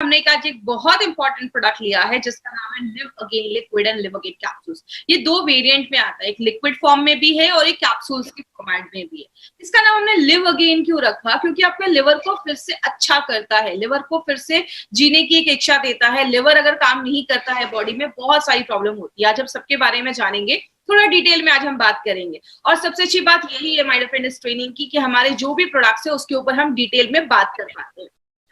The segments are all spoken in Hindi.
हमने आज एक बहुत इंपॉर्टेंट प्रोडक्ट लिया है जिसका नाम है live again liquid and live again capsules. ये दो वेरिएंट में आता है, एक लिक्विड फॉर्म में भी है और एक कैप्सूल्स के फॉर्मेट में भी है। इसका नाम हमने लिव अगेन क्यों रखा? क्योंकि आपके लिवर को फिर से अच्छा करता है, लिवर को फिर से जीने की एक इच्छा देता है। लिवर अगर काम नहीं करता है बॉडी में बहुत सारी प्रॉब्लम होती है। आज हम सबके बारे में जानेंगे, थोड़ा डिटेल में आज हम बात करेंगे। और सबसे अच्छी बात यही है माय डियर फ्रेंड इस ट्रेनिंग की कि हमारे जो भी प्रोडक्ट्स है उसके ऊपर हम डिटेल में बात कर पाते हैं।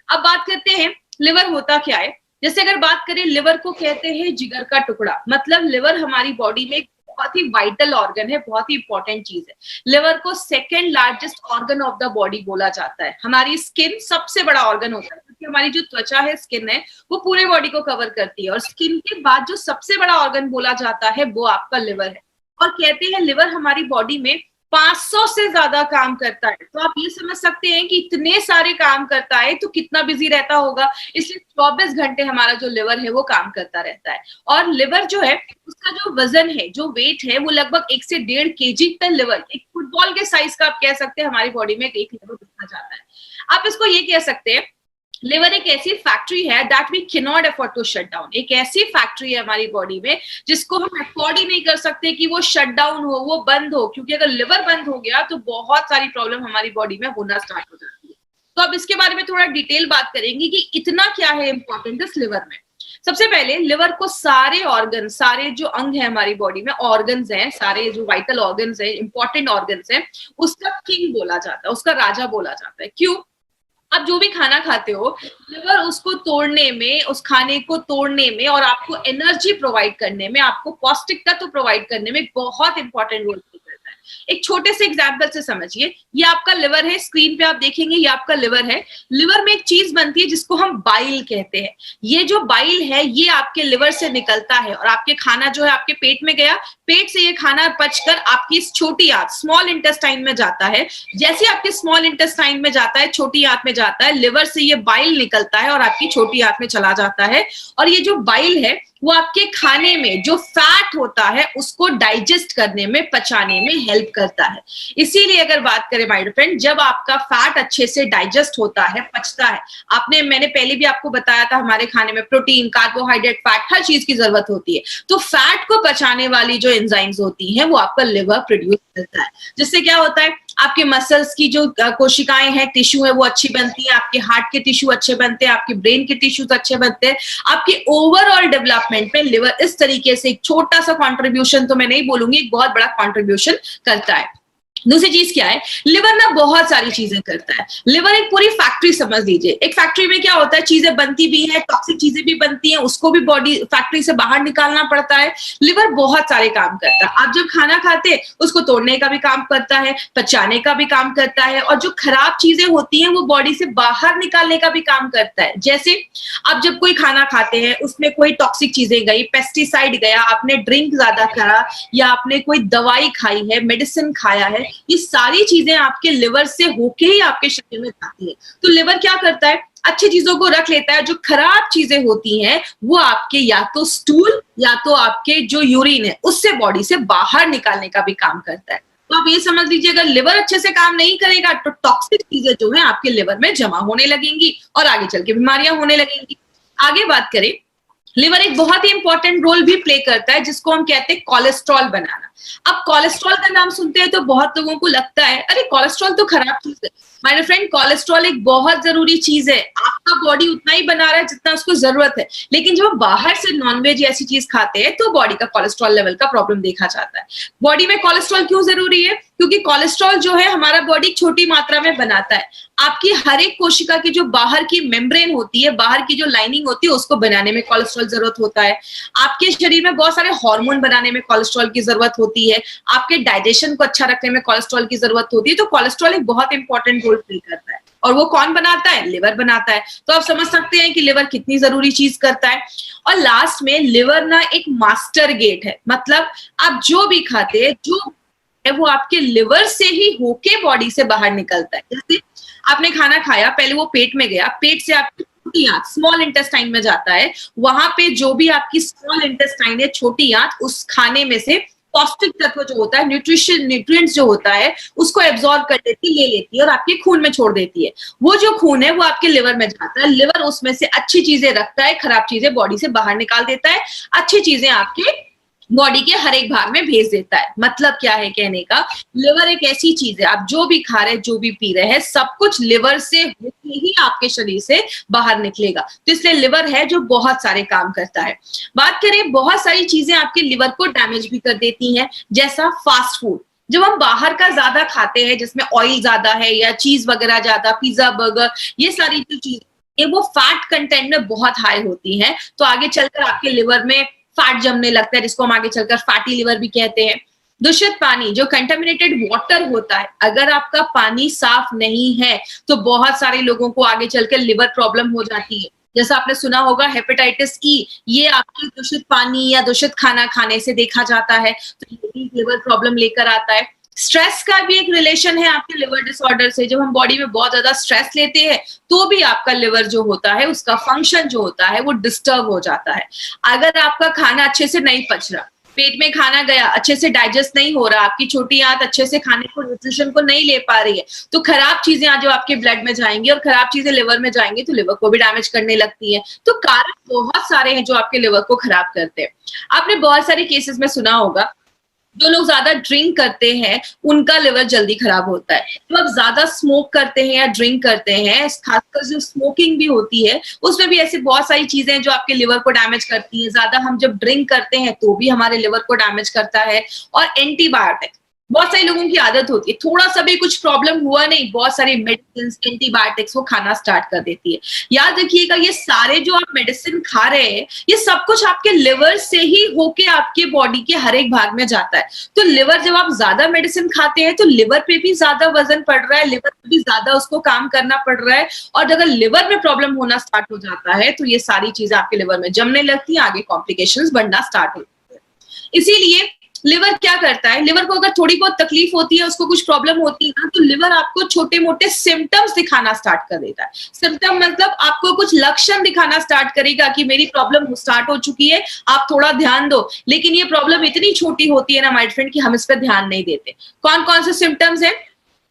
अब बात करते हैं लिवर होता क्या है। जैसे अगर बात करें, लिवर को कहते हैं जिगर का टुकड़ा। मतलब लिवर हमारी बॉडी में बहुत ही वाइटल ऑर्गन है, बहुत ही इंपॉर्टेंट चीज है। लिवर को second largest organ of the body बोला जाता है। हमारी स्किन सबसे बड़ा ऑर्गन होता है क्योंकि हमारी जो त्वचा है, स्किन है, वो पूरे बॉडी को कवर करती है। और स्किन के बाद जो सबसे बड़ा ऑर्गन बोला जाता है वो आपका लिवर है। और कहते हैं लिवर हमारी बॉडी में 500 से ज्यादा काम करता है। तो आप ये समझ सकते हैं कि इतने सारे काम करता है तो कितना बिजी रहता होगा। इसलिए 24 घंटे हमारा जो लिवर है वो काम करता रहता है। और लिवर जो है उसका जो वजन है, जो वेट है, वो लगभग 1 से 1.5 kg तक लिवर, एक फुटबॉल के साइज का आप कह सकते हैं, हमारी बॉडी में एक लिवर देखा जाता है। आप इसको ये कह सकते हैं, लिवर एक ऐसी फैक्ट्री है that we can not afford to shut down. एक ऐसी फैक्ट्री है हमारी बॉडी में जिसको हम अफोर्ड ही नहीं कर सकते कि वो शट डाउन हो, वो बंद हो। क्योंकि अगर लिवर बंद हो गया तो बहुत सारी प्रॉब्लम हमारी बॉडी में होना स्टार्ट हो जाती है। तो अब इसके बारे में थोड़ा डिटेल बात करेंगे कि इतना क्या है इंपॉर्टेंट इस लिवर में। सबसे पहले लिवर को सारे ऑर्गन, सारे जो अंग है हमारी बॉडी में, ऑर्गन्स हैं, सारे जो वाइटल ऑर्गन्स हैं, इंपॉर्टेंट ऑर्गन्स हैं, उसका किंग बोला जाता है, उसका राजा बोला जाता है। क्यों? आप जो भी खाना खाते हो, लिवर उसको तोड़ने में, उस खाने को तोड़ने में और आपको एनर्जी प्रोवाइड करने में, आपको पौष्टिक तत्व प्रोवाइड करने में बहुत इंपॉर्टेंट रोल प्ले करता है। एक छोटे से एग्जांपल से समझिए, ये आपका लिवर है, स्क्रीन पे आप देखेंगे ये आपका लिवर है। लिवर में एक चीज बनती है जिसको हम बाइल कहते हैं। ये जो बाइल है ये आपके लिवर से निकलता है और आपके खाना जो है आपके पेट में गया, पेट से ये खाना पचकर आपकी छोटी आंत, स्मॉल इंटेस्टाइन में जाता है। जैसे आपके स्मॉल इंटेस्टाइन में जाता है, छोटी आंत में जाता है, लिवर से ये बाइल निकलता है और आपकी छोटी आंत में चला जाता है। और ये जो बाइल है वो आपके खाने में जो फैट होता है उसको डाइजेस्ट करने में, पचाने में हेल्प करता है। इसीलिए अगर बात करें माय डियर फ्रेंड, जब आपका फैट अच्छे से डाइजेस्ट होता है, पचता है, मैंने पहले भी आपको बताया था हमारे खाने में प्रोटीन, कार्बोहाइड्रेट, फैट, हर चीज की जरूरत होती है। तो फैट को पचाने वाली जो एंजाइम्स होती हैं वो आपका लिवर प्रोड्यूस करता है। जिससे क्या होता है, आपके मसल्स की जो कोशिकाएं हैं, टिश्यू है, वो अच्छी बनती है, आपके हार्ट के टिश्यू अच्छे बनते हैं, आपके ब्रेन के टिश्यूज अच्छे बनते हैं। आपके ओवरऑल डेवलपमेंट में लिवर इस तरीके से एक छोटा सा कंट्रीब्यूशन, तो मैं नहीं बोलूंगी, एक बहुत बड़ा कंट्रीब्यूशन करता है। दूसरी चीज क्या है, लिवर ना बहुत सारी चीजें करता है। लिवर एक पूरी फैक्ट्री समझ लीजिए। एक फैक्ट्री में क्या होता है, चीजें बनती भी हैं, टॉक्सिक चीजें भी बनती हैं, उसको भी बॉडी फैक्ट्री से बाहर निकालना पड़ता है। लिवर बहुत सारे काम करता है। आप जब खाना खाते हैं उसको तोड़ने का भी काम करता है, पचाने का भी काम करता है, और जो खराब चीजें होती हैं वो बॉडी से बाहर निकालने का भी काम करता है। जैसे आप जब कोई खाना खाते हैं उसमें कोई टॉक्सिक चीजें गई, पेस्टिसाइड गया, आपने ड्रिंक ज्यादा करा या आपने कोई दवाई खाई है, मेडिसिन खाया है, ये सारी चीजें आपके लिवर से होके ही आपके शरीर में जाती है। तो लिवर क्या करता है, अच्छी चीजों को रख लेता है, जो खराब चीजें होती हैं वो आपके या तो स्टूल या तो आपके जो यूरिन है उससे बॉडी से बाहर निकालने का भी काम करता है। तो आप ये समझ लीजिए, अगर लिवर अच्छे से काम नहीं करेगा तो टॉक्सिक चीजें जो है आपके लिवर में जमा होने लगेंगी और आगे चल के बीमारियां होने लगेंगी। आगे बात करें, लिवर एक बहुत ही इंपॉर्टेंट रोल भी प्ले करता है जिसको हम कहते हैं कोलेस्ट्रॉल बनाना। अब कोलेस्ट्रॉल का नाम सुनते हैं तो बहुत लोगों को लगता है अरे कोलेस्ट्रॉल तो खराब चीज है। माय डियर फ्रेंड, कोलेस्ट्रॉल एक बहुत जरूरी चीज है। आपका बॉडी उतना ही बना रहा है जितना उसको जरूरत है, लेकिन जब बाहर से नॉनवेज ऐसी चीज खाते हैं तो बॉडी का कोलेस्ट्रॉल लेवल का प्रॉब्लम देखा जाता है। बॉडी में कोलेस्ट्रॉल क्यों जरूरी है? क्योंकि कोलेस्ट्रॉल जो है हमारा बॉडी छोटी मात्रा में बनाता है। आपकी हर एक कोशिका की जो बाहर की मेम्ब्रेन होती है, बाहर की जो लाइनिंग होती है, उसको बनाने में कोलेस्ट्रॉल जरूरत होता है। आपके शरीर में बहुत सारे हार्मोन बनाने में कोलेस्ट्रॉल की जरूरत होती है। आपके डाइजेशन को अच्छा रखने में कोलेस्ट्रॉल की जरूरत होती है। तो कोलेस्ट्रॉल एक बहुत इंपॉर्टेंट रोल प्ले करता है। और वो कौन बनाता है? लिवर बनाता है। तो आप समझ सकते हैं कि लिवर कितनी जरूरी चीज करता है। और लास्ट में लिवर ना एक मास्टर गेट है। मतलब आप जो भी खाते हैं, जो है वो आपके लिवर से ही होके बॉडी से बाहर निकलता है। जैसे आपने खाना खाया, पहले वो पेट में गया, पेट से आपकी छोटी आंत, स्मॉल इंटेस्टाइन में जाता है। वहां पे जो भी आपकी स्मॉल इंटेस्टाइन है, छोटी आंत, उस खाने में से पौष्टिक तत्व जो होता है, न्यूट्रिएंट्स जो होता है, उसको एब्जॉर्ब कर लेती ले लेती है और आपके खून में छोड़ देती है। वो जो खून है वो आपके लिवर में जाता है, लिवर उसमें से अच्छी चीजें रखता है, खराब चीजें बॉडी से बाहर निकाल देता है, अच्छी चीजें आपके बॉडी के हर एक भाग में भेज देता है। मतलब क्या है कहने का, लिवर एक ऐसी चीज है, आप जो भी खा रहे हैं, जो भी पी रहे हैं, सब कुछ लिवर से होके ही आपके शरीर से बाहर निकलेगा। तो इसलिए लिवर है जो बहुत सारे काम करता है। बात करें, बहुत सारी चीजें आपके लिवर को डैमेज भी कर देती हैं, जैसा फास्ट फूड। जब हम बाहर का ज्यादा खाते हैं, जिसमें ऑयल ज्यादा है या चीज वगैरह ज्यादा, पिज्जा, बर्गर, ये सारी जो चीजें वो फैट कंटेंट में बहुत हाई होती हैं, तो आगे चलकर आपके लिवर में फैट जमने लगता है, जिसको हम आगे चलकर फैटी लिवर भी कहते हैं। दूषित पानी, जो कंटेमिनेटेड वाटर होता है, अगर आपका पानी साफ नहीं है तो बहुत सारे लोगों को आगे चलकर लिवर प्रॉब्लम हो जाती है। जैसा आपने सुना होगा हेपेटाइटिस ई, ये आपके दूषित पानी या दूषित खाना खाने से देखा जाता है, तो ये भी लिवर प्रॉब्लम लेकर आता है। स्ट्रेस का भी एक रिलेशन है आपके लिवर डिसऑर्डर से। जब हम बॉडी में बहुत ज्यादा स्ट्रेस लेते हैं तो भी आपका लिवर जो होता है, उसका फंक्शन जो होता है वो डिस्टर्ब हो जाता है। अगर आपका खाना अच्छे से नहीं पच रहा, पेट में खाना गया, अच्छे से डाइजेस्ट नहीं हो रहा, आपकी छोटी आंत अच्छे से खाने को, न्यूट्रिशन को नहीं ले पा रही है, तो खराब चीजें आज जो आपके ब्लड में जाएंगी और खराब चीजें लिवर में जाएंगी तो लिवर को भी डैमेज करने लगती है। तो कारण बहुत सारे हैं जो आपके लिवर को खराब करते हैं। आपने बहुत सारे केसेस में सुना होगा, जो लोग ज्यादा ड्रिंक करते हैं उनका लिवर जल्दी खराब होता है। जब आप ज्यादा स्मोक करते हैं या ड्रिंक करते हैं, खासकर जो स्मोकिंग भी होती है, उसमें भी ऐसी बहुत सारी चीजें हैं जो आपके लिवर को डैमेज करती हैं। ज्यादा हम जब ड्रिंक करते हैं तो भी हमारे लिवर को डैमेज करता है। और एंटीबायोटिक, बहुत सारे लोगों की आदत होती है, थोड़ा सा भी कुछ प्रॉब्लम हुआ नहीं, बहुत सारी मेडिसिन, एंटीबायोटिक्स को खाना स्टार्ट कर देती है। याद रखिएगा, ये सारे जो आप मेडिसिन खा रहे हैं, ये सब कुछ आपके लिवर से ही होके आपके बॉडी के हर एक भाग में जाता है। तो लिवर, जब आप ज्यादा मेडिसिन खाते हैं तो लिवर पे भी ज्यादा वजन पड़ रहा है, लिवर पे भी ज्यादा उसको काम करना पड़ रहा है। और अगर लिवर में प्रॉब्लम होना स्टार्ट हो जाता है तो ये सारी चीजें आपके लिवर में जमने लगती है, आगे कॉम्प्लिकेशंस बढ़ना स्टार्ट होती है। इसीलिए लिवर क्या करता है, लिवर को अगर थोड़ी बहुत तकलीफ होती है, उसको कुछ प्रॉब्लम होती है ना, तो लिवर आपको छोटे मोटे सिम्टम्स दिखाना स्टार्ट कर देता है। सिम्टम मतलब आपको कुछ लक्षण दिखाना स्टार्ट करेगा कि मेरी प्रॉब्लम स्टार्ट हो चुकी है, आप थोड़ा ध्यान दो। लेकिन ये प्रॉब्लम इतनी छोटी होती है ना माय फ्रेंड, कि हम इस पर ध्यान नहीं देते। कौन कौन से सिम्टम्स हैं,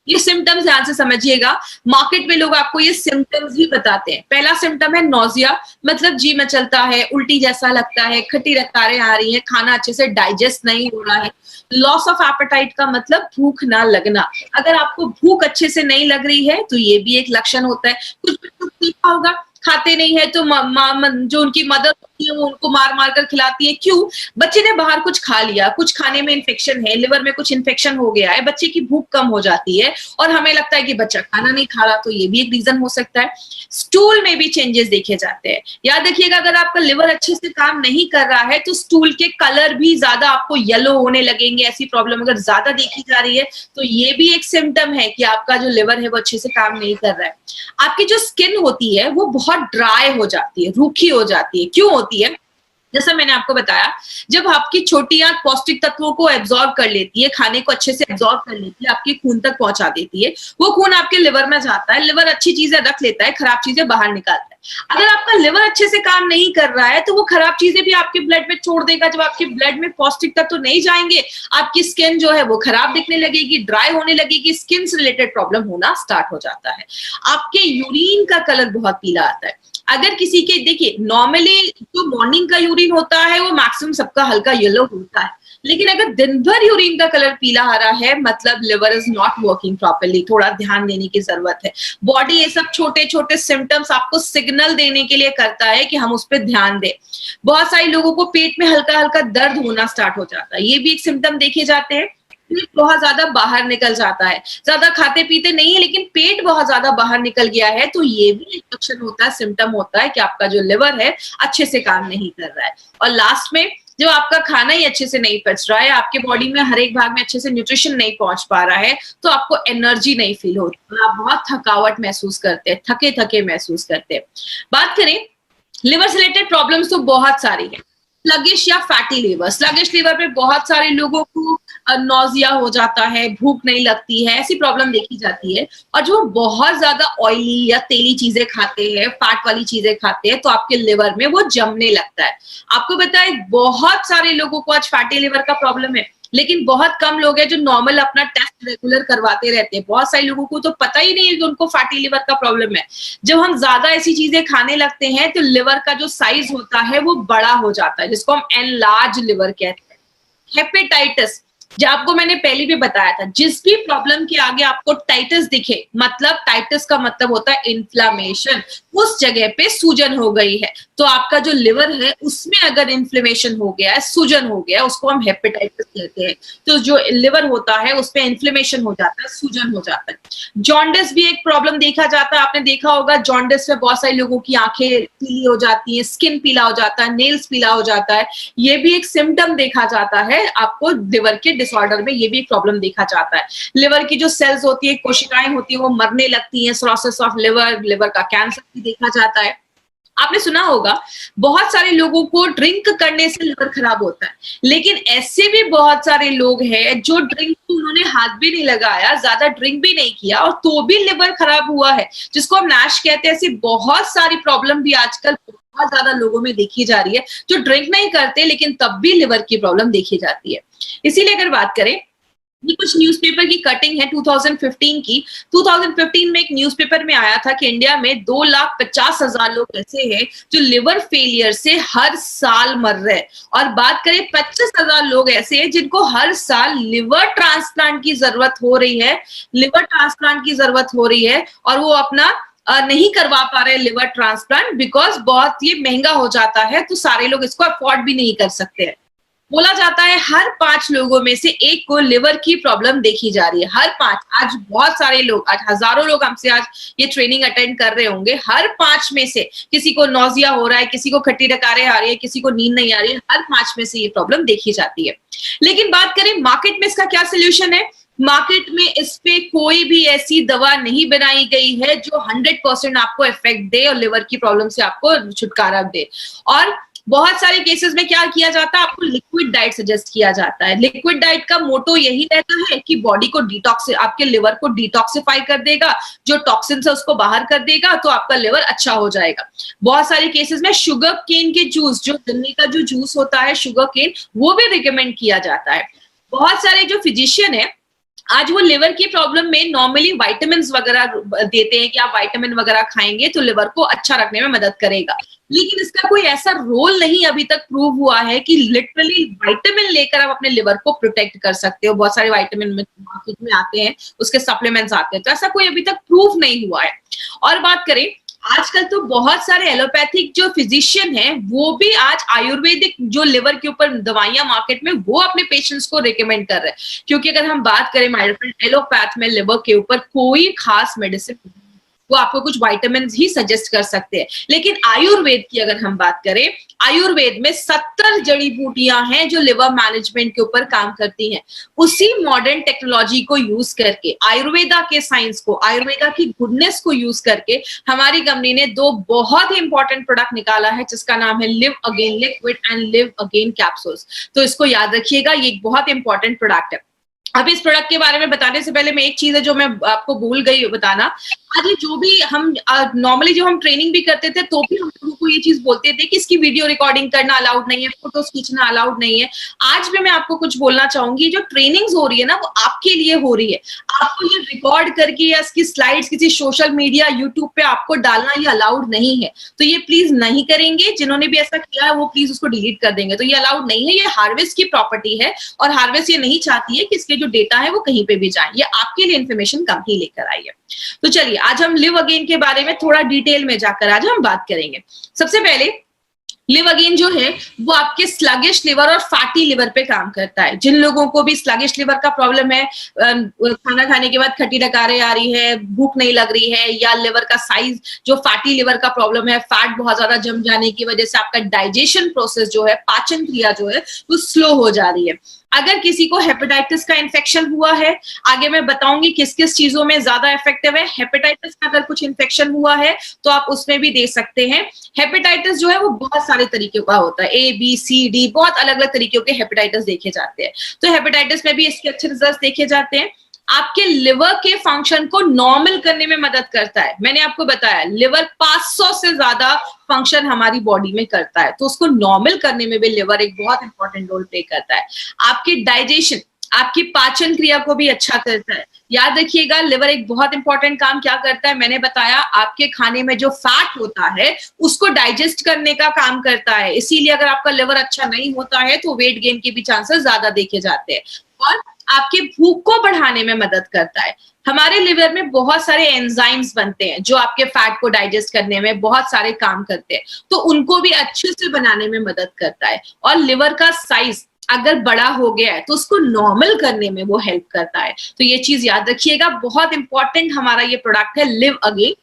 ये सिम्टम्स ध्यान से समझिएगा। मार्केट में लोग आपको ये सिम्टम्स भी बताते हैं। पहला सिम्टम है नोजिया, मतलब जी मचलता है, उल्टी जैसा लगता है, खट्टी रकारें आ रही हैं, खाना अच्छे से डाइजेस्ट नहीं हो रहा है। लॉस ऑफ एपेटाइट का मतलब भूख ना लगना। अगर आपको भूख अच्छे से नहीं लग रही है तो ये भी एक लक्षण होता है। कुछ बच्चों को देखा होगा, खाते नहीं है तो जो उनकी मदर होती है वो उनको मार मार कर खिलाती है। क्यों? बच्चे ने बाहर कुछ खा लिया, कुछ खाने में इन्फेक्शन है, लिवर में कुछ इन्फेक्शन हो गया है, बच्चे की भूख कम हो जाती है और हमें लगता है कि बच्चा खाना नहीं खा रहा, तो ये भी एक रीजन हो सकता है। स्टूल में भी चेंजेस देखे जाते हैं। याद रखिएगा, अगर आपका लिवर अच्छे से काम नहीं कर रहा है तो स्टूल के कलर भी ज्यादा आपको येलो होने लगेंगे। ऐसी प्रॉब्लम अगर ज्यादा देखी जा रही है तो ये भी एक सिम्टम है कि आपका जो लिवर है वो अच्छे से काम नहीं कर रहा है। आपकी जो स्किन होती है वो बहुत ड्राई हो जाती है, रूखी हो जाती है। क्यों होती है? जैसा मैंने आपको बताया, जब आपकी छोटी आंत पौष्टिक तत्वों को एब्जॉर्ब कर लेती है, खाने को अच्छे से एब्जॉर्ब कर लेती है, आपके खून तक पहुंचा देती है, वो खून आपके लिवर में जाता है, लिवर अच्छी चीजें रख लेता है, खराब चीजें बाहर निकालता है। अगर आपका लिवर अच्छे से काम नहीं कर रहा है तो वो खराब चीजें भी आपके ब्लड में छोड़ देगा। जब आपके ब्लड में पौष्टिक तत्व नहीं जाएंगे, आपकी स्किन जो है वो खराब दिखने लगेगी, ड्राई होने लगेगी, स्किन से रिलेटेड प्रॉब्लम होना स्टार्ट हो जाता है। आपके यूरिन का कलर बहुत पीला आता है। अगर किसी के, देखिए नॉर्मली जो मॉर्निंग का यूरिन होता है वो मैक्सिमम सबका हल्का येलो होता है, लेकिन अगर दिन भर यूरिन का कलर पीला आ रहा है मतलब liver is not working properly, थोड़ा ध्यान देने की जरूरत है। बॉडी ये सब छोटे छोटे सिम्टम्स आपको सिग्नल देने के लिए करता है कि हम उस पर ध्यान दें। बहुत सारे लोगों को पेट में हल्का हल्का दर्द होना स्टार्ट हो जाता है, ये भी एक सिम्टम देखे जाते हैं। पेट बहुत ज्यादा बाहर निकल जाता है, ज्यादा खाते पीते नहीं है लेकिन पेट बहुत ज्यादा बाहर निकल गया है, तो ये भी एक लक्षण होता है, सिम्टम होता है कि आपका जो लिवर है अच्छे से काम नहीं कर रहा है। और लास्ट में, जो आपका खाना ही अच्छे से नहीं पच रहा है, आपके बॉडी में हर एक भाग में अच्छे से न्यूट्रिशन नहीं पहुंच पा रहा है, तो आपको एनर्जी नहीं फील होती, आप बहुत थकावट महसूस करते हैं, थके थके महसूस करते हैं। बात करें लिवर से रिलेटेड प्रॉब्लम्स तो बहुत सारी है। स्लगिश या फैटी लिवर, स्लगिश लिवर पे बहुत सारे लोगों को नोजिया हो जाता है, भूख नहीं लगती है, ऐसी प्रॉब्लम देखी जाती है। और जो बहुत ज्यादा ऑयली या तेली चीजें खाते हैं, फैट वाली चीजें खाते हैं, तो आपके लिवर में वो जमने लगता है। आपको बताए बहुत सारे लोगों को आज फैटी लिवर का प्रॉब्लम है, लेकिन बहुत कम लोग हैं जो नॉर्मल अपना टेस्ट रेगुलर करवाते रहते हैं। बहुत सारे लोगों को तो पता ही नहीं है कि उनको फैटी लिवर का प्रॉब्लम है। जब हम ज्यादा ऐसी चीजें खाने लगते हैं तो लिवर का जो साइज होता है वो बड़ा हो जाता है, जिसको हम एनलार्ज लिवर कहते हैं। हेपेटाइटिस, जो आपको मैंने पहले भी बताया था, जिस भी प्रॉब्लम के आगे आपको टाइटिस दिखे, मतलब टाइटिस का मतलब होता है इन्फ्लामेशन, उस जगह पे सूजन हो गई है, तो आपका जो लिवर है उसमें अगर इन्फ्लेमेशन हो गया है, सूजन हो गया है, उसको हम हेपेटाइटिस कहते हैं। तो जो लिवर होता है उसमें इन्फ्लेमेशन हो जाता है, सूजन हो जाता है। जॉन्डिस भी एक प्रॉब्लम देखा जाता है, आपने देखा होगा जॉन्डिस में बहुत सारे लोगों की आंखें पीली हो जाती है, स्किन पीला हो जाता है, नेल्स पीला हो जाता है। ये भी एक सिम्टम देखा जाता है आपको लिवर के डिसऑर्डर में, ये भी एक प्रॉब्लम देखा जाता है। लिवर की जो सेल्स होती है, कोशिकाएं होती है, वो मरने लगती हैं, सिरोसिस ऑफ लिवर, लिवर का कैंसर भी देखा जाता है। आपने सुना होगा बहुत सारे लोगों को ड्रिंक करने से लिवर खराब होता है, लेकिन ऐसे भी बहुत सारे लोग हैं जो ड्रिंक को उन्होंने हाथ भी नहीं लगाया, ज्यादा ड्रिंक भी नहीं किया और तो भी लिवर खराब हुआ है, जिसको हम नैश कहते हैं। ऐसी बहुत सारी प्रॉब्लम भी आजकल बहुत ज्यादा लोगों में देखी जा रही है, जो ड्रिंक नहीं करते लेकिन तब भी लिवर की प्रॉब्लम देखी जाती है। इसीलिए अगर बात करें, ये कुछ न्यूज़पेपर की कटिंग है 2015 की। 2015 में एक न्यूज़पेपर में आया था कि इंडिया में 2,50,000 लोग ऐसे हैं जो लिवर फेलियर से हर साल मर रहे हैं, और बात करें 25,000 लोग ऐसे हैं जिनको हर साल लिवर ट्रांसप्लांट की जरूरत हो रही है, लिवर ट्रांसप्लांट की जरूरत हो रही है, और वो अपना नहीं करवा पा रहे लिवर ट्रांसप्लांट, बिकॉज बहुत ये महंगा हो जाता है, तो सारे लोग इसको अफोर्ड भी नहीं कर सकते हैं। बोला जाता है हर 5 लोगों में से एक को लिवर की प्रॉब्लम देखी जा रही है, हर 5। आज बहुत सारे लोग, आज हजारों लोग हमसे आज ये ट्रेनिंग अटेंड कर रहे होंगे, हर 5 में से किसी को नौजिया हो रहा है, किसी को खट्टी डकारें आ रही है, किसी को नींद नहीं आ रही है, हर 5 में से ये प्रॉब्लम देखी जाती है। लेकिन बात करें मार्केट में इसका क्या सोल्यूशन है, मार्केट में इस पे कोई भी ऐसी दवा नहीं बनाई गई है जो 100% आपको इफेक्ट दे और लिवर की प्रॉब्लम से आपको छुटकारा दे। और बहुत सारे केसेस में क्या किया जाता है, आपको लिक्विड डाइट सजेस्ट किया जाता है। लिक्विड डाइट का मोटो यही रहता है कि बॉडी को डिटॉक्स, आपके लिवर को डिटॉक्सिफाई कर देगा, जो टॉक्सिन है उसको बाहर कर देगा, तो आपका लिवर अच्छा हो जाएगा। बहुत सारे केसेस में शुगर केन के जूस, जो गन्ने का जो जूस होता है शुगर केन, वो भी रिकमेंड किया जाता है। बहुत सारे जो फिजिशियन है आज वो लिवर की प्रॉब्लम में नॉर्मली विटामिन वगैरह देते हैं कि आप विटामिन वगैरह खाएंगे तो लिवर को अच्छा रखने में मदद करेगा, लेकिन इसका कोई ऐसा रोल नहीं अभी तक प्रूव हुआ है कि लिटरली विटामिन लेकर आप अपने लिवर को प्रोटेक्ट कर सकते हो। बहुत सारे विटामिन मार्केट में आते हैं, उसके सप्लीमेंट्स आते हैं, तो ऐसा कोई अभी तक प्रूव नहीं हुआ है। और बात करें, आजकल तो बहुत सारे एलोपैथिक जो फिजिशियन हैं वो भी आज आयुर्वेदिक जो लिवर के ऊपर दवाइयां मार्केट में वो अपने पेशेंट्स को रिकमेंड कर रहे हैं, क्योंकि अगर हम बात करें माय फ्रेंड, एलोपैथ में लिवर के ऊपर कोई खास मेडिसिन, वो आपको कुछ विटामिन ही सजेस्ट कर सकते हैं। लेकिन आयुर्वेद की अगर हम बात करें, आयुर्वेद में 70 जड़ी बूटियां हैं जो लिवर मैनेजमेंट के ऊपर काम करती हैं। उसी मॉडर्न टेक्नोलॉजी को यूज करके, आयुर्वेदा के साइंस को, आयुर्वेदा की गुडनेस को यूज करके हमारी कंपनी ने 2 बहुत ही इंपॉर्टेंट प्रोडक्ट निकाला है, जिसका नाम है live again liquid and live again capsules. तो इसको याद रखिएगा, ये एक बहुत इंपॉर्टेंट प्रोडक्ट है। अब इस प्रोडक्ट के बारे में बताने से पहले मैं एक चीज है जो मैं आपको भूल गई बताना। आज जो भी हम नॉर्मली जो हम ट्रेनिंग भी करते थे तो भी हम लोगों को ये चीज बोलते थे कि इसकी वीडियो रिकॉर्डिंग करना अलाउड नहीं है, फोटोज खींचना अलाउड नहीं है। आज भी मैं आपको कुछ बोलना चाहूंगी, जो ट्रेनिंग्स हो रही है ना वो आपके लिए हो रही है। आपको ये रिकॉर्ड करके या इसकी स्लाइड्स किसी सोशल मीडिया यूट्यूब पे आपको डालना ये अलाउड नहीं है, तो ये प्लीज नहीं करेंगे। जिन्होंने भी ऐसा किया है वो प्लीज उसको डिलीट कर देंगे। तो ये अलाउड नहीं है, ये हार्वेस्ट की प्रॉपर्टी है और हार्वेस्ट ये नहीं चाहती है कि इसके जो डेटा है वो कहीं पे भी जाए। ये आपके लिए इन्फॉर्मेशन कंपनी लेकर आई है। तो चलिए आज हम लिव अगेन के बारे में थोड़ा डिटेल में जाकर आज हम बात करेंगे। सबसे पहले लिव अगेन जो है वो आपके स्लगिश लिवर और फैटी लिवर पे काम करता है। जिन लोगों को भी स्लगिश लिवर का प्रॉब्लम है, खाना खाने के बाद खट्टी डकारें आ रही है, भूख नहीं लग रही है, या लिवर का साइज जो फैटी लिवर का प्रॉब्लम है, फैट बहुत ज्यादा जम जाने की वजह से आपका डाइजेशन प्रोसेस जो है, पाचन क्रिया जो है वो स्लो हो जा रही है। अगर किसी को हेपेटाइटिस का इन्फेक्शन हुआ है, आगे मैं बताऊंगी किस किस चीजों में ज्यादा इफेक्टिव है। हेपेटाइटिस का अगर कुछ इन्फेक्शन हुआ है तो आप उसमें भी दे सकते हैं। हेपेटाइटिस जो है वो बहुत सारे तरीके का होता है, A, B, C, D, बहुत अलग अलग तरीके के हेपेटाइटिस देखे जाते हैं। तो हेपेटाइटिस में भी इसके अच्छे रिजल्ट देखे जाते हैं। आपके लिवर के फंक्शन को नॉर्मल करने में मदद करता है। मैंने आपको बताया लिवर 500 से ज्यादा फंक्शन हमारी बॉडी में करता है, तो उसको नॉर्मल करने में भी लिवर एक बहुत इंपॉर्टेंट रोल प्ले करता है। आपकी डाइजेशन, आपकी पाचन क्रिया को भी अच्छा करता है। याद रखिएगा लिवर एक बहुत इंपॉर्टेंट काम क्या करता है, मैंने बताया आपके खाने में जो फैट होता है उसको डाइजेस्ट करने का काम करता है। इसीलिए अगर आपका लिवर अच्छा नहीं होता है तो वेट गेन के भी चांसेस ज्यादा देखे जाते हैं। और आपके भूख को बढ़ाने में मदद करता है। हमारे लिवर में बहुत सारे एंजाइम्स बनते हैं जो आपके फैट को डाइजेस्ट करने में बहुत सारे काम करते हैं, तो उनको भी अच्छे से बनाने में मदद करता है। और लिवर का साइज अगर बड़ा हो गया है तो उसको नॉर्मल करने में वो हेल्प करता है। तो ये चीज याद रखिएगा, बहुत इंपॉर्टेंट हमारा ये प्रोडक्ट है लिव अगेन।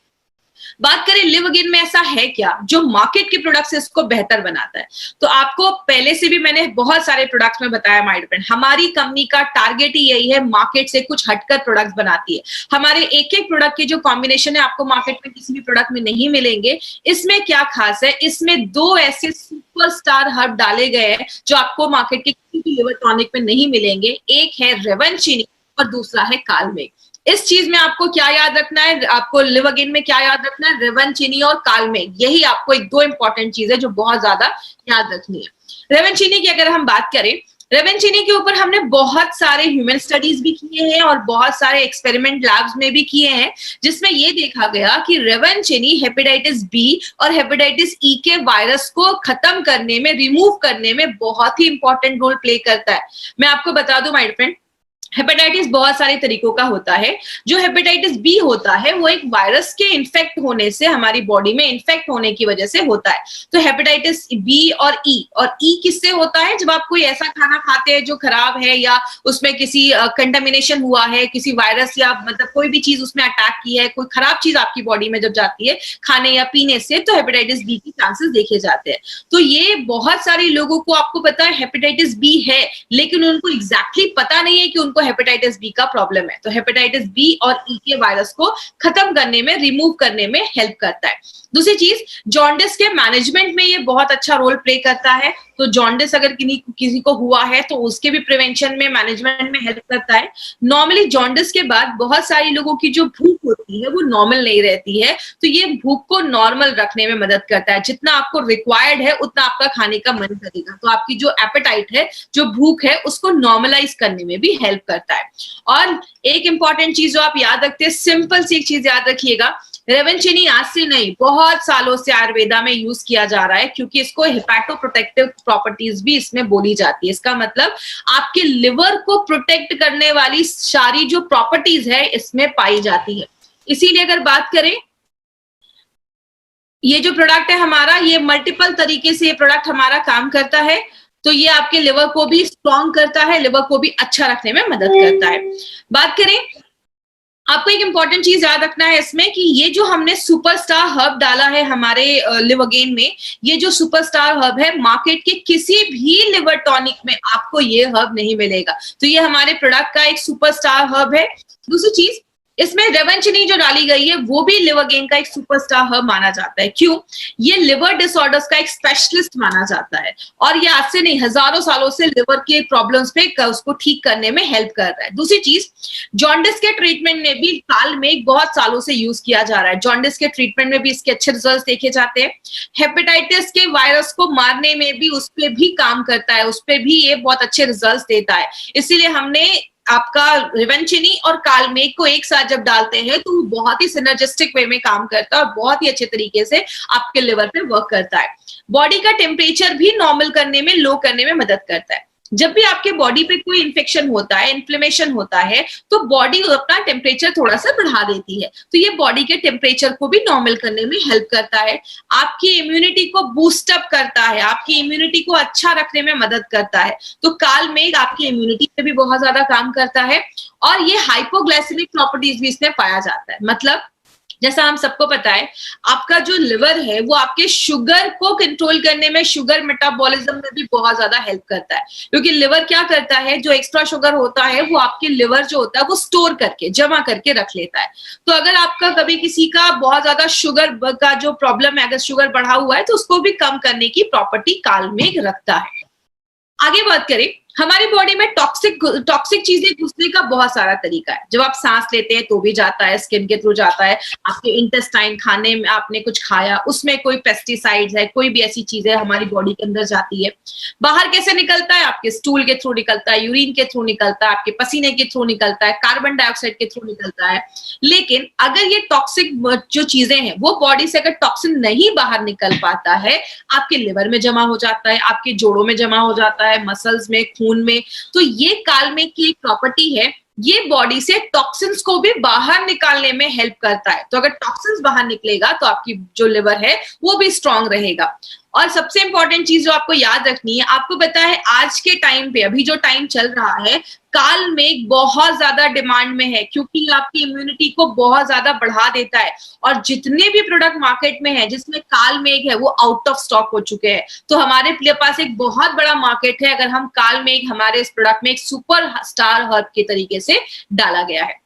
बात करें लिव अगेन में ऐसा है क्या जो मार्केट के प्रोडक्ट से इसको बेहतर बनाता है। तो आपको पहले से भी मैंने बहुत सारे प्रोडक्ट्स में बताया माय डियर, हमारी कंपनी का टारगेट ही यही है, मार्केट से कुछ हटकर प्रोडक्ट्स बनाती है। हमारे एक एक प्रोडक्ट के जो कॉम्बिनेशन है आपको मार्केट में किसी भी प्रोडक्ट में नहीं मिलेंगे। इसमें क्या खास है, इसमें 2 ऐसे सुपरस्टार हर्ब डाले गए हैं जो आपको मार्केट के किसी भी लिवर टॉनिक में नहीं मिलेंगे। एक है रेवेंचिनी और दूसरा है कालमेघ। इस चीज में आपको क्या याद रखना है, आपको लिव अगेन में क्या याद रखना है, रेवेंचिनी और कालमेघ, यही आपको एक 2 इंपॉर्टेंट चीज है जो बहुत ज्यादा याद रखनी है। रेवेंचिनी की अगर हम बात करें, रेवेंचिनी के ऊपर हमने बहुत सारे ह्यूमन स्टडीज भी किए हैं और बहुत सारे एक्सपेरिमेंट लैब्स में भी किए हैं, जिसमें ये देखा गया कि रेवेंचिनी हेपेटाइटिस बी और हेपेटाइटिस ई के वायरस को खत्म करने में, रिमूव करने में बहुत ही इंपॉर्टेंट रोल प्ले करता है। मैं आपको बता दूं माय फ्रेंड, हेपेटाइटिस बहुत सारे तरीकों का होता है। जो हेपेटाइटिस बी होता है वो एक वायरस के इन्फेक्ट होने से, हमारी बॉडी में इन्फेक्ट होने की वजह से होता है। तो हेपेटाइटिस बी और ई किससे होता है, जब आप कोई ऐसा खाना खाते हैं जो खराब है या उसमें किसी कंटामिनेशन हुआ है, किसी वायरस या मतलब कोई भी चीज उसमें अटैक की है, कोई खराब चीज आपकी बॉडी में जब जाती है खाने या पीने से, तो हेपेटाइटिस बी के चांसेस देखे जाते हैं। तो ये बहुत सारे लोगों को आपको पता है हेपेटाइटिस बी है, लेकिन उनको एग्जैक्टली पता नहीं है कि उनको हेपेटाइटिस बी का प्रॉब्लम है। तो हेपेटाइटिस बी और ई के वायरस को खत्म करने में, रिमूव करने में हेल्प करता है। दूसरी चीज, जॉन्डिस के मैनेजमेंट में ये बहुत अच्छा रोल प्ले करता है। तो जॉन्डिस अगर किसी को हुआ है तो उसके भी प्रिवेंशन में, मैनेजमेंट में हेल्प करता है। नॉर्मली जॉन्डिस के बाद बहुत सारे लोगों की जो भूख होती है वो नॉर्मल नहीं रहती है, तो ये भूख को नॉर्मल रखने में मदद करता है। जितना आपको रिक्वायर्ड है उतना आपका खाने का मन करेगा, तो आपकी जो एपेटाइट है, जो भूख है, उसको नॉर्मलाइज करने में भी हेल्प करता है। और एक इंपॉर्टेंट चीज जो आप याद रखते हैं, सिंपल सी एक चीज याद रखिएगा, रेवेंचिनी आज से नहीं, बहुत सालों से आयुर्वेदा में यूज किया जा रहा है, क्योंकि इसको हिपैटोप्रोटेक्टिव प्रॉपर्टीज भी इसमें बोली जाती है। इसका मतलब आपके लिवर को प्रोटेक्ट करने वाली सारी जो प्रॉपर्टीज है इसमें पाई जाती है। इसीलिए अगर बात करें, ये जो प्रोडक्ट है हमारा, ये मल्टीपल तरीके से ये प्रोडक्ट हमारा काम करता है। तो ये आपके लिवर को भी स्ट्रॉन्ग करता है, लिवर को भी अच्छा रखने में मदद करता है। बात करें, आपको एक इंपॉर्टेंट चीज याद रखना है इसमें कि ये जो हमने सुपरस्टार हर्ब डाला है हमारे लिव अगेन में, ये जो सुपरस्टार हर्ब है, मार्केट के किसी भी लिवर टॉनिक में आपको ये हर्ब नहीं मिलेगा। तो ये हमारे प्रोडक्ट का एक सुपरस्टार हर्ब है। दूसरी चीज, इसमें रेवेंचिनी जो डाली गई है वो भी लिव अगेन का एक सुपरस्टार हर्ब माना जाता है। क्यों? ये लिवर डिसऑर्डर्स का एक स्पेशलिस्ट माना जाता है और ये आज से नहीं, हजारों सालों से लिवर के प्रॉब्लम्स पे उसको ठीक करने में हेल्प कर रहा है। दूसरी चीज, जॉन्डिस के ट्रीटमेंट में भी कालमेघ बहुत सालों से यूज किया जा रहा है। जॉन्डिस के ट्रीटमेंट में भी इसके अच्छे रिजल्ट देखे जाते हैं। हेपेटाइटिस के वायरस को मारने में भी उस पर भी काम करता है, उस पर भी ये बहुत अच्छे रिजल्ट देता है। इसीलिए हमने आपका रेवेंचिनी और कालमेघ को एक साथ जब डालते हैं तो वो बहुत ही सिनर्जिस्टिक वे में काम करता है और बहुत ही अच्छे तरीके से आपके लिवर पे वर्क करता है। बॉडी का टेम्परेचर भी नॉर्मल करने में, लो करने में मदद करता है। जब भी आपके बॉडी पे कोई इन्फेक्शन होता है, इन्फ्लेमेशन होता है, तो बॉडी अपना टेम्परेचर थोड़ा सा बढ़ा देती है। तो ये बॉडी के टेम्परेचर को भी नॉर्मल करने में हेल्प करता है। आपकी इम्यूनिटी को बूस्ट अप करता है, आपकी इम्यूनिटी को अच्छा रखने में मदद करता है। तो कालमेघ आपकी इम्यूनिटी पे भी बहुत ज्यादा काम करता है और ये हाइपोग्लाइसेमिक प्रॉपर्टीज भी इसमें पाया जाता है। मतलब जैसा हम सबको पता है, आपका जो लिवर है वो आपके शुगर को कंट्रोल करने में, शुगर मेटाबॉलिज्म में भी बहुत ज्यादा हेल्प करता है। क्योंकि लिवर क्या करता है, जो एक्स्ट्रा शुगर होता है वो आपके लिवर जो होता है वो स्टोर करके, जमा करके रख लेता है। तो अगर आपका कभी किसी का बहुत ज्यादा शुगर का जो प्रॉब्लम है, अगर शुगर बढ़ा हुआ है, तो उसको भी कम करने की प्रॉपर्टी कालमेघ रखता है। आगे बात करें, हमारी बॉडी में टॉक्सिक चीजें घुसने का बहुत सारा तरीका है। जब आप सांस लेते हैं तो भी जाता है, स्किन के थ्रू जाता है, आपके इंटेस्टाइन, खाने में आपने कुछ खाया उसमें कोई पेस्टिसाइड्स है, कोई भी ऐसी चीजें हमारी बॉडी के अंदर जाती है। बाहर कैसे निकलता है? आपके स्टूल के थ्रू निकलता है, यूरिन के थ्रू निकलता है, आपके पसीने के थ्रू निकलता है, कार्बन डाइऑक्साइड के थ्रू निकलता है। लेकिन अगर ये टॉक्सिक जो चीजें हैं वो बॉडी से अगर टॉक्सिन नहीं बाहर निकल पाता है, आपके लिवर में जमा हो जाता है, आपके जोड़ों में जमा हो जाता है, मसल्स में, खून में, तो ये कालमेघ की एक प्रॉपर्टी है, ये बॉडी से टॉक्सिन्स को भी बाहर निकालने में हेल्प करता है। तो अगर टॉक्सिन्स बाहर निकलेगा तो आपकी जो लिवर है वो भी स्ट्रांग रहेगा। और सबसे इंपॉर्टेंट चीज जो आपको याद रखनी है, आपको पता है आज के टाइम पे, अभी जो टाइम चल रहा है, कालमेघ बहुत ज्यादा डिमांड में है, क्योंकि आपकी इम्यूनिटी को बहुत ज्यादा बढ़ा देता है। और जितने भी प्रोडक्ट मार्केट में है जिसमें कालमेघ है वो आउट ऑफ स्टॉक हो चुके हैं। तो हमारे पास एक बहुत बड़ा मार्केट है अगर हम कालमेघ हमारे इस प्रोडक्ट में एक सुपर स्टार हर्ब के तरीके से डाला गया है।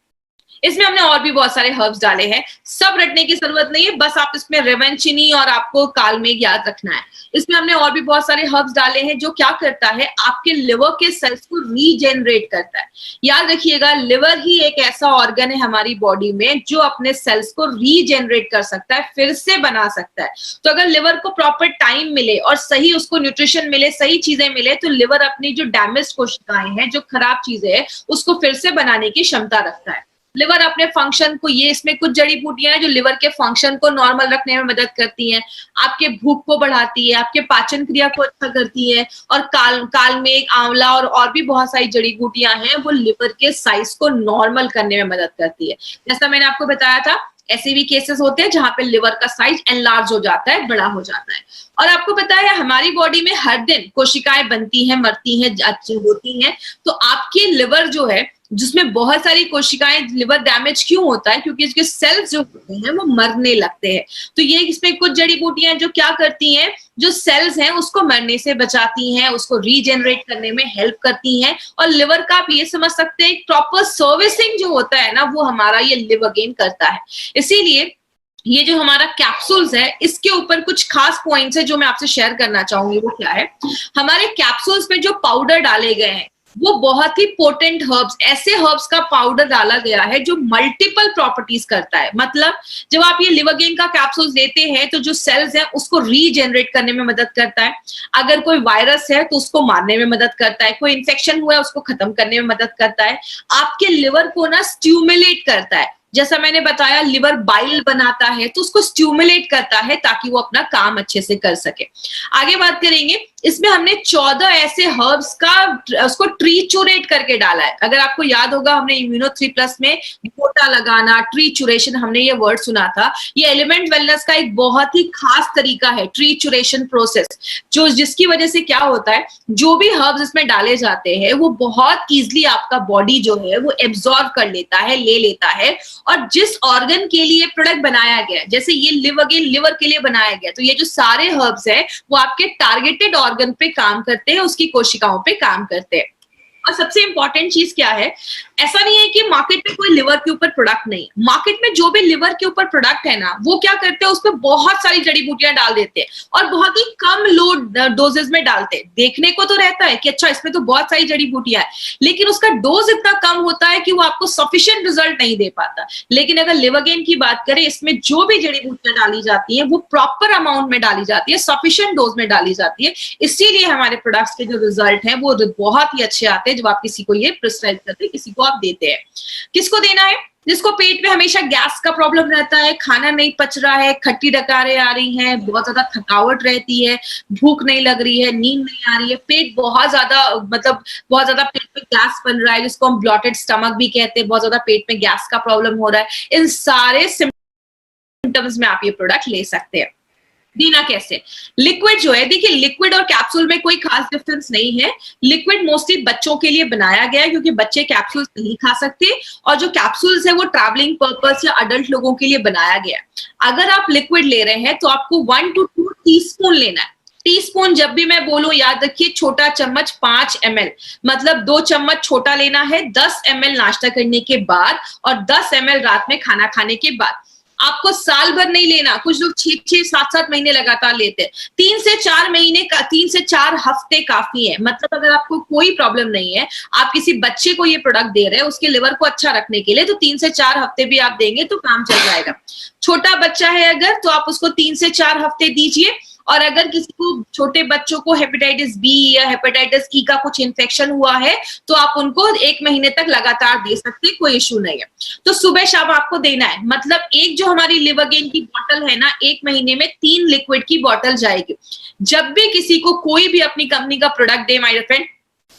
इसमें हमने और भी बहुत सारे हर्ब्स डाले हैं, सब रटने की जरूरत नहीं है, बस आप इसमें रेवेंचिनी और आपको कालमेघ याद रखना है। इसमें हमने और भी बहुत सारे हर्ब्स डाले हैं जो क्या करता है, आपके लिवर के सेल्स को रीजेनरेट करता है। याद रखिएगा, लिवर ही एक ऐसा ऑर्गन है हमारी बॉडी में जो अपने सेल्स को रीजेनरेट कर सकता है, फिर से बना सकता है। तो अगर लिवर को प्रॉपर टाइम मिले और सही उसको न्यूट्रिशन मिले, सही चीजें मिले, तो लिवर अपनी जो डैमेज कोशिकाएं हैं, जो खराब चीजें हैं, उसको फिर से बनाने की क्षमता रखता है। लिवर अपने फंक्शन को, ये इसमें कुछ जड़ी बूटियां हैं जो लिवर के फंक्शन को नॉर्मल रखने में मदद करती हैं, आपके भूख को बढ़ाती है, आपके पाचन क्रिया को अच्छा करती है। और कालमेघ, आंवला और भी बहुत सारी जड़ी बूटियां हैं वो लिवर के साइज को नॉर्मल करने में मदद करती है। जैसा मैंने आपको बताया था, ऐसे भी केसेस होते हैं जहां पे लिवर का साइज एनलार्ज हो जाता है, बड़ा हो जाता है। और आपको पता है हमारी बॉडी में हर दिन कोशिकाएं बनती हैं, मरती हैं, होती हैं। तो आपके लिवर जो है, जिसमें बहुत सारी कोशिकाएं, लिवर डैमेज क्यों होता है? क्योंकि इसके सेल्स जो होते हैं वो मरने लगते हैं। तो ये इसमें कुछ जड़ी बूटियां जो क्या करती हैं, जो सेल्स हैं उसको मरने से बचाती हैं, उसको रीजेनरेट करने में हेल्प करती हैं। और लिवर का आप ये समझ सकते हैं, प्रॉपर सर्विसिंग जो होता है ना, वो हमारा ये लिव अगेन करता है। इसीलिए ये जो हमारा कैप्सूल्स है, इसके ऊपर कुछ खास पॉइंट्स है जो मैं आपसे शेयर करना चाहूंगी। वो क्या है, हमारे कैप्सूल्स में जो पाउडर डाले गए हैं वो बहुत ही पोटेंट हर्ब्स, ऐसे हर्ब्स का पाउडर डाला गया है जो मल्टीपल प्रॉपर्टीज करता है। मतलब जब आप ये लिव अगेन का कैप्सूल लेते हैं तो जो सेल्स हैं उसको रीजेनरेट करने में मदद करता है। अगर कोई वायरस है तो उसको मारने में मदद करता है, कोई इन्फेक्शन हुआ है उसको खत्म करने में मदद करता है, आपके लिवर को ना स्टिमुलेट करता है। जैसा मैंने बताया, लिवर बाइल बनाता है तो उसको स्टिमुलेट करता है ताकि वो अपना काम अच्छे से कर सके। आगे बात करेंगे, इसमें हमने 14 ऐसे हर्ब्स का उसको ट्रीचुरेट करके डाला है। अगर आपको याद होगा, हमने इम्यूनो 3+ में गोटा लगाना, ट्रीचुरेशन, हमने ये वर्ड सुना था। ये एलिमेंट वेलनेस का एक बहुत ही खास तरीका है, ट्रीचुरेशन प्रोसेस, जो जिसकी वजह से क्या होता है, जो भी हर्ब्स इसमें डाले जाते हैं वो बहुत ईजिली आपका बॉडी जो है वो एब्जॉर्ब कर लेता है, ले लेता है। और जिस ऑर्गन के लिए प्रोडक्ट बनाया गया, जैसे ये लिव अगेन लिवर के लिए बनाया गया, तो ये जो सारे हर्ब्स है वो आपके टारगेटेड ऑर्गन पे काम करते हैं, उसकी कोशिकाओं पे काम करते हैं। और सबसे इंपॉर्टेंट चीज क्या है, ऐसा नहीं है कि मार्केट में कोई लिवर के ऊपर प्रोडक्ट नहीं, मार्केट में जो भी लिवर के ऊपर प्रोडक्ट है ना, वो क्या करते हैं, उसमें बहुत सारी जड़ी बूटियां डाल देते हैं और बहुत ही कम लो डोजेस में डालते हैं। देखने को तो रहता है कि अच्छा इसमें तो बहुत सारी जड़ी बूटियां है, लेकिन उसका डोज इतना कम होता है कि वो आपको सफिशिएंट रिजल्ट नहीं दे पाता। लेकिन अगर लिव अगेन की बात करें, इसमें जो भी जड़ी बूटियां डाली जाती है वो प्रॉपर अमाउंट में डाली जाती है, सफिशिएंट डोज में डाली जाती है। इसीलिए हमारे प्रोडक्ट्स के जो रिजल्ट है वो बहुत ही अच्छे आते हैं जब आप किसी को ये प्रिस्क्राइब करते हैं, किसी को आप देते हैं। किसको देना है? जिसको पेट में हमेशा गैस का प्रॉब्लम रहता है, खाना नहीं पच रहा है, खट्टी डकारें आ रही हैं, बहुत ज्यादा थकावट रहती है, भूख नहीं लग रही है, नींद नहीं आ रही है, पेट बहुत ज्यादा, मतलब बहुत ज्यादा पेट में गैस बन रहा है, जिसको हम ब्लॉटेड स्टमक भी कहते हैं, बहुत ज्यादा पेट में गैस का प्रॉब्लम हो रहा है, इन सारे सिम्टम्स में आप ये प्रोडक्ट ले सकते हैं। देना कैसे? लिक्विड जो है, देखिए लिक्विड और कैप्सूल में कोई खास डिफरेंस नहीं है। लिक्विड मोस्टली बच्चों के लिए बनाया गया है क्योंकि बच्चे कैप्सूल्स नहीं खा सकते, और जो कैप्सूल्स है वो ट्रैवलिंग पर्पस या अडल्ट लोगों के लिए बनाया गया है। अगर आप लिक्विड ले रहे हैं तो आपको 1 to 2 टीस्पून लेना है। टीस्पून जब भी मैं बोलूं याद रखिए, छोटा चम्मच 5 ml, मतलब 2 चम्मच छोटा लेना है, 10 ml नाश्ता करने के बाद और 10 ml रात में खाना खाने के बाद। आपको साल भर नहीं लेना, कुछ लोग 6-6, 7-7 महीने लगातार लेते हैं। 3 से 4 महीने का 3 से 4 हफ्ते काफ़ी है। मतलब अगर आपको कोई प्रॉब्लम नहीं है, आप किसी बच्चे को ये प्रोडक्ट दे रहे हैं उसके लिवर को अच्छा रखने के लिए, तो 3 से 4 हफ्ते भी आप देंगे तो काम चल जाएगा। छोटा बच्चा है अगर, तो आप उसको 3 से 4 हफ्ते दीजिए। और अगर किसी को, छोटे बच्चों को हेपेटाइटिस बी या हेपेटाइटिस ई का कुछ इन्फेक्शन हुआ है, तो आप उनको 1 महीने तक लगातार दे सकते हैं, कोई इश्यू नहीं है। तो सुबह शाम आपको देना है। मतलब एक जो हमारी लिवरगेन की बॉटल है ना, 1 महीने में 3 लिक्विड की बॉटल जाएगी। जब भी किसी को कोई भी अपनी कंपनी का प्रोडक्ट दे माय फ्रेंड,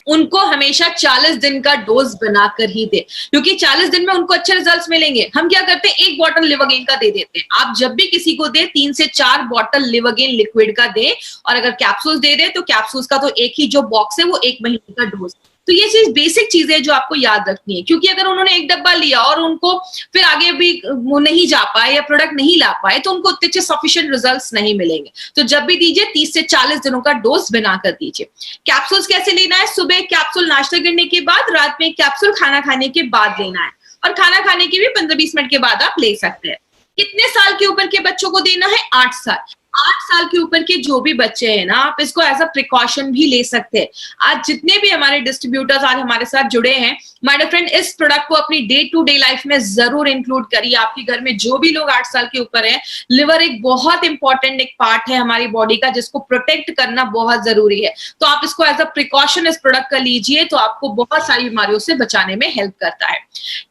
उनको हमेशा 40 दिन का डोज बनाकर ही दे, क्योंकि 40 दिन में उनको अच्छे रिजल्ट्स मिलेंगे। हम क्या करते हैं, 1 बॉटल लिवरगेन का दे देते हैं। आप जब भी किसी को दे, 3 से 4 बॉटल लिवरगेन लिक्विड का दे। और अगर कैप्सूल दे दे तो कैप्सूल्स का तो एक ही जो बॉक्स है वो 1 महीने का डोज। तो ये चीज बेसिक चीजें जो आपको याद रखनी है, क्योंकि अगर उन्होंने 1 डब्बा लिया और उनको फिर आगे भी वो नहीं जा पाए या प्रोडक्ट नहीं ला पाए, तो उनको उतने अच्छे सफिशिएंट रिजल्ट्स नहीं मिलेंगे। तो जब भी दीजिए 30 से 40 दिनों का डोज बनाकर दीजिए। कैप्सूल्स कैसे लेना है, सुबह कैप्सूल नाश्ता करने के बाद, रात में कैप्सूल खाना खाने के बाद लेना है। और खाना खाने के भी 15-20 मिनट के बाद आप ले सकते हैं। कितने साल के ऊपर के बच्चों को देना है, 8 साल। 8 साल के ऊपर के जो भी बच्चे हैं ना, आप इसको एज अ प्रिकॉशन भी ले सकते हैं। आज जितने भी हमारे डिस्ट्रीब्यूटर्स आज हमारे साथ जुड़े हैं, माय डियर फ्रेंड, इस प्रोडक्ट को अपनी डे टू डे लाइफ में जरूर इंक्लूड करिए। आपके घर में जो भी लोग 8 साल के ऊपर है, लिवर एक बहुत इंपॉर्टेंट एक पार्ट है हमारी बॉडी का, जिसको प्रोटेक्ट करना बहुत जरूरी है। तो आप इसको एज अ प्रिकॉशन इस प्रोडक्ट का लीजिए, तो आपको बहुत सारी बीमारियों से बचाने में हेल्प करता है।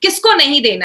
किसको नहीं देना